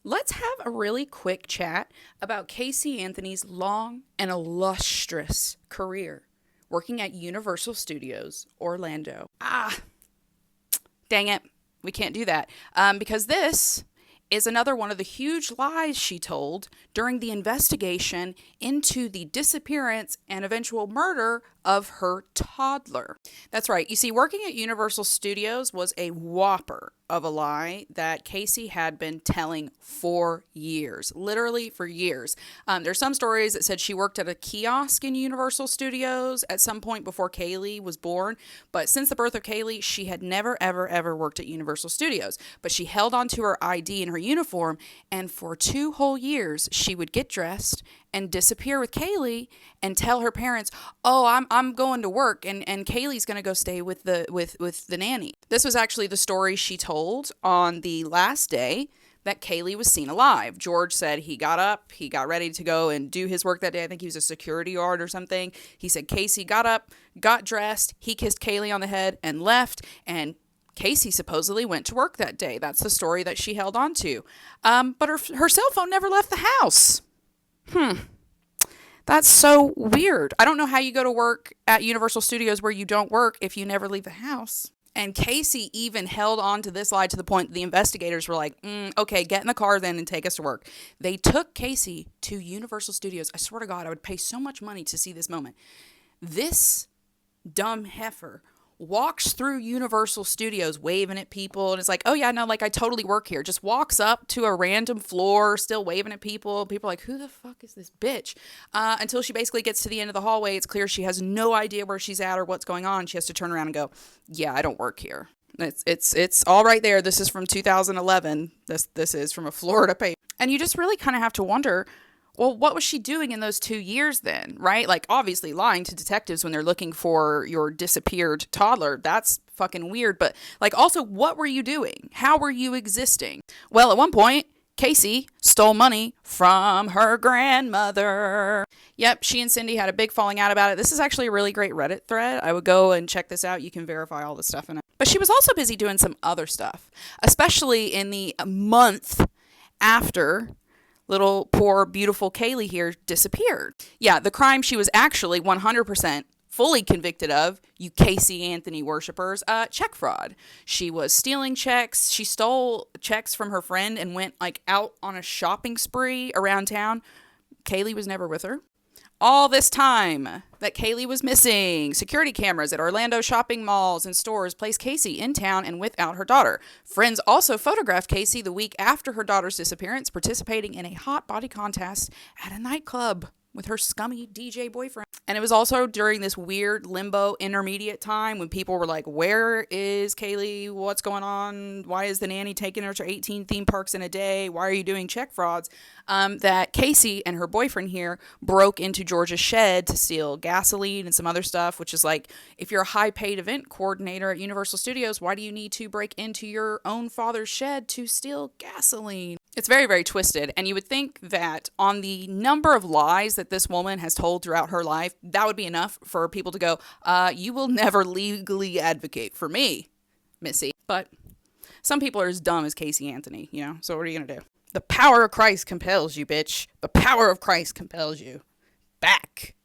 let's have a really quick chat about Casey Anthony's long and illustrious career working at Universal Studios Orlando. Dang it. We can't do that because this is another one of the huge lies she told during the investigation into the disappearance and eventual murder of her toddler. That's right. You see, working at Universal Studios was a whopper of a lie that Casey had been telling for years, literally for years. There's some stories that said she worked at a kiosk in Universal Studios at some point before Kaylee was born. But since the birth of Kaylee, she had never, ever worked at Universal Studios. But she held on to her ID and her uniform, and for 2 whole years, she would get dressed and disappear with Kaylee and tell her parents, "Oh, I'm going to work, and Kaylee's going to go stay with the nanny." This was actually the story she told on the last day that Kaylee was seen alive. George said he got up, he got ready to go and do his work that day. I think he was a security guard or something. He said Casey got up, got dressed, he kissed Kaylee on the head and left, and Casey supposedly went to work that day. That's the story that she held on to. But her cell phone never left the house. That's so weird. I don't know how you go to work at Universal Studios where you don't work if you never leave the house. And Casey even held on to this lie to the point that the investigators were like, okay, get in the car then and take us to work. They took Casey to Universal Studios. I swear to God, I would pay so much money to see this moment. This dumb heifer walks through Universal Studios waving at people and it's like, oh yeah, no, like I totally work here. Just walks up to a random floor still waving at people. People are like, who the fuck is this bitch? Until she basically gets to the end of the hallway. It's clear she has no idea where she's at or what's going on. She has to turn around and go, yeah, I don't work here. It's all right there. This is from 2011. This is from a Florida paper. And you just really kind of have to wonder, well, what was she doing in those 2 years then, right? Like, obviously lying to detectives when they're looking for your disappeared toddler. That's fucking weird. But, like, also, what were you doing? How were you existing? Well, at one point, Casey stole money from her grandmother. Yep, she and Cindy had a big falling out about it. This is actually a really great Reddit thread. I would go and check this out. You can verify all the stuff in it. But she was also busy doing some other stuff, especially in the month after little poor beautiful Kaylee here disappeared. Yeah, the crime she was actually 100% fully convicted of, you Casey Anthony worshipers, check fraud. She was stealing checks. She stole checks from her friend and went like out on a shopping spree around town. Kaylee was never with her. All this time that Kaylee was missing, security cameras at Orlando shopping malls and stores placed Casey in town and without her daughter. Friends also photographed Casey the week after her daughter's disappearance, participating in a hot body contest at a nightclub with her scummy DJ boyfriend. And it was also during this weird limbo intermediate time when people were like, where is Kaylee? What's going on? Why is the nanny taking her to 18 theme parks in a day? Why are you doing check frauds? That Casey and her boyfriend here broke into George's shed to steal gasoline and some other stuff, which is like, if you're a high-paid event coordinator at Universal Studios, why do you need to break into your own father's shed to steal gasoline? It's very, very twisted, and you would think that on the number of lies that this woman has told throughout her life, that would be enough for people to go, you will never legally advocate for me, Missy. But some people are as dumb as Casey Anthony, you know, so what are you going to do? The power of Christ compels you, bitch. The power of Christ compels you. Back.